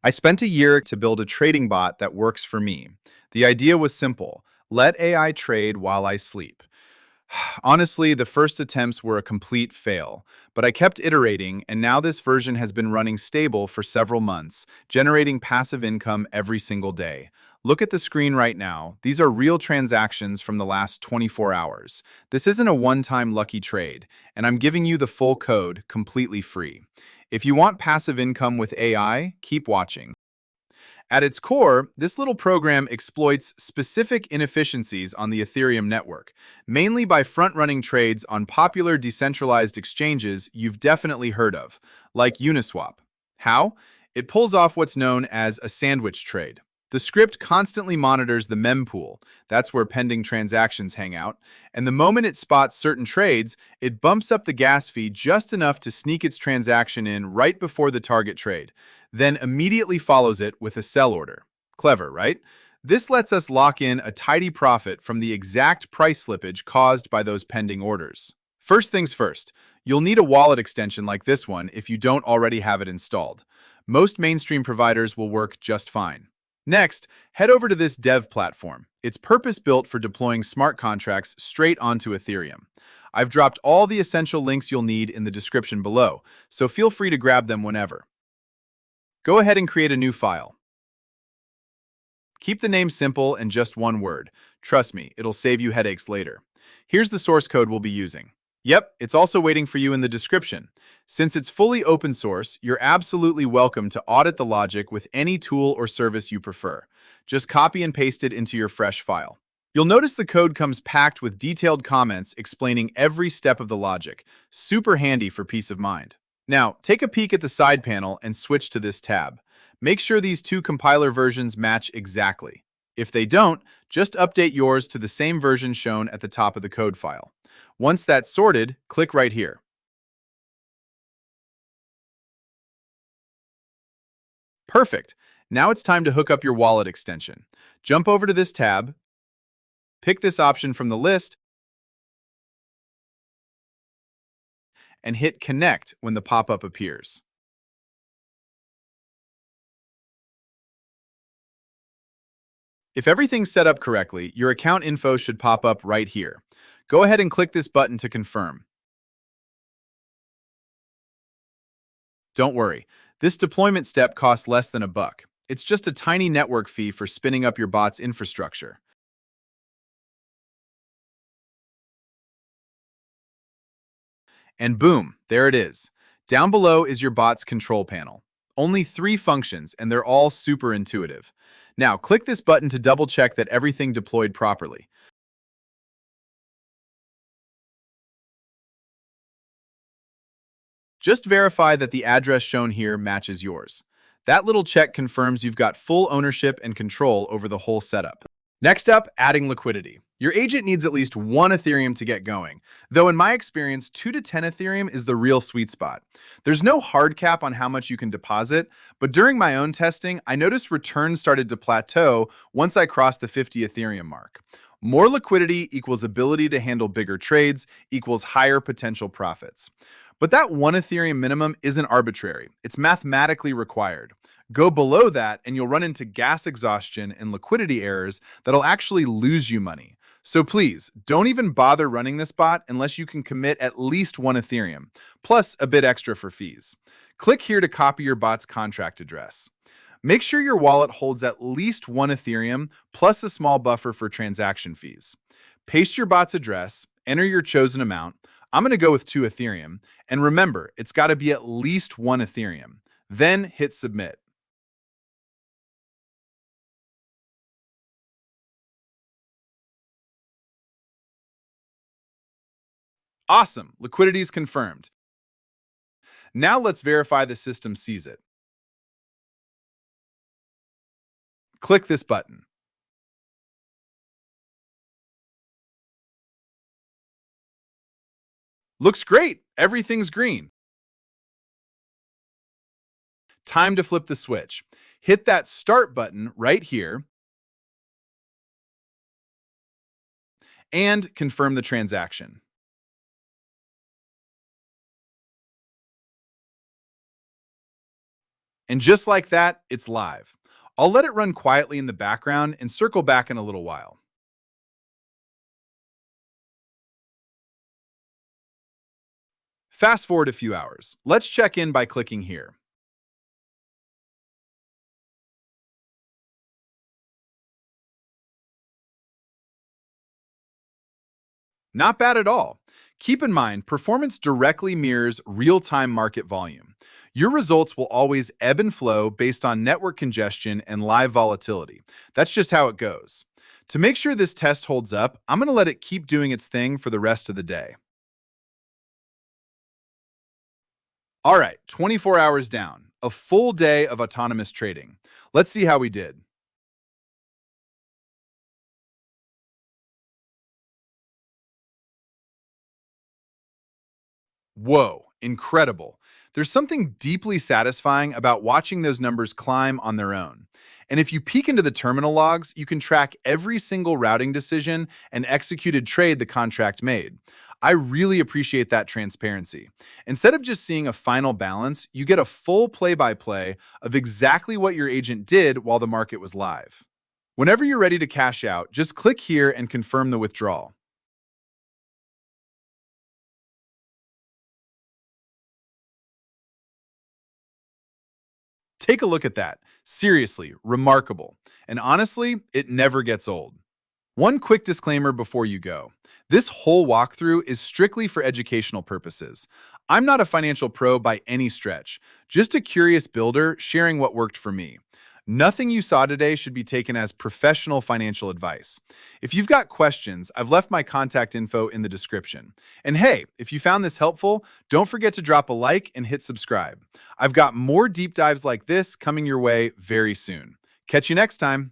I spent a year to build a trading bot that works for me. The idea was simple: let AI trade while I sleep. Honestly, the first attempts were a complete fail, but I kept iterating, and now this version has been running stable for several months, generating passive income every single day. Look at the screen right now. These are real transactions from the last 24 hours. This isn't a one-time lucky trade, and I'm giving you the full code completely free. If you want passive income with AI, keep watching. At its core, this little program exploits specific inefficiencies on the Ethereum network, mainly by front-running trades on popular decentralized exchanges you've definitely heard of, like Uniswap. How? It pulls off what's known as a sandwich trade. The script constantly monitors the mempool, that's where pending transactions hang out, and the moment it spots certain trades, it bumps up the gas fee just enough to sneak its transaction in right before the target trade, then immediately follows it with a sell order. Clever, right? This lets us lock in a tidy profit from the exact price slippage caused by those pending orders. First things first, you'll need a wallet extension like this one if you don't already have it installed. Most mainstream providers will work just fine. Next, head over to this dev platform. It's purpose-built for deploying smart contracts straight onto Ethereum. I've dropped all the essential links you'll need in the description below, so feel free to grab them whenever. Go ahead and create a new file. Keep the name simple and just one word. Trust me, it'll save you headaches later. Here's the source code we'll be using. Yep, it's also waiting for you in the description. Since it's fully open source, you're absolutely welcome to audit the logic with any tool or service you prefer. Just copy and paste it into your fresh file. You'll notice the code comes packed with detailed comments explaining every step of the logic. Super handy for peace of mind. Now, take a peek at the side panel and switch to this tab. Make sure these two compiler versions match exactly. If they don't, just update yours to the same version shown at the top of the code file. Once that's sorted, click right here. Perfect. Now it's time to hook up your wallet extension. Jump over to this tab, pick this option from the list, and hit Connect when the pop-up appears. If everything's set up correctly, your account info should pop up right here. Go ahead and click this button to confirm. Don't worry, this deployment step costs less than $1. It's just a tiny network fee for spinning up your bot's infrastructure. And boom, there it is. Down below is your bot's control panel. Only 3 functions, and they're all super intuitive. Now, click this button to double check that everything deployed properly. Just verify that the address shown here matches yours. That little check confirms you've got full ownership and control over the whole setup. Next up, adding liquidity. Your agent needs at least 1 Ethereum to get going, though in my experience, 2 to 10 Ethereum is the real sweet spot. There's no hard cap on how much you can deposit, but during my own testing, I noticed returns started to plateau once I crossed the 50 Ethereum mark. More liquidity equals ability to handle bigger trades equals higher potential profits. But that 1 Ethereum minimum isn't arbitrary. It's mathematically required. Go below that and you'll run into gas exhaustion and liquidity errors that'll actually lose you money. So please, don't even bother running this bot unless you can commit at least 1 Ethereum, plus a bit extra for fees. Click here to copy your bot's contract address. Make sure your wallet holds at least 1 Ethereum plus a small buffer for transaction fees. Paste your bot's address, enter your chosen amount. I'm going to go with 2 Ethereum, and remember, it's got to be at least 1 Ethereum. Then hit submit. Awesome, liquidity is confirmed. Now let's verify the system sees it. Click this button. Looks great, everything's green. Time to flip the switch. Hit that start button right here and confirm the transaction. And just like that, it's live. I'll let it run quietly in the background and circle back in a little while. Fast forward a few hours. Let's check in by clicking here. Not bad at all. Keep in mind, performance directly mirrors real-time market volume. Your results will always ebb and flow based on network congestion and live volatility. That's just how it goes. To make sure this test holds up, I'm going to let it keep doing its thing for the rest of the day. All right, 24 hours down, a full day of autonomous trading. Let's see how we did. Whoa, incredible. There's something deeply satisfying about watching those numbers climb on their own. And if you peek into the terminal logs, you can track every single routing decision and executed trade the contract made. I really appreciate that transparency. Instead of just seeing a final balance, you get a full play-by-play of exactly what your agent did while the market was live. Whenever you're ready to cash out, just click here and confirm the withdrawal. Take a look at that. Seriously, remarkable. And honestly, it never gets old. One quick disclaimer before you go. This whole walkthrough is strictly for educational purposes. I'm not a financial pro by any stretch, just a curious builder sharing what worked for me. Nothing you saw today should be taken as professional financial advice. If you've got questions, I've left my contact info in the description. And hey, if you found this helpful, don't forget to drop a like and hit subscribe. I've got more deep dives like this coming your way very soon. Catch you next time.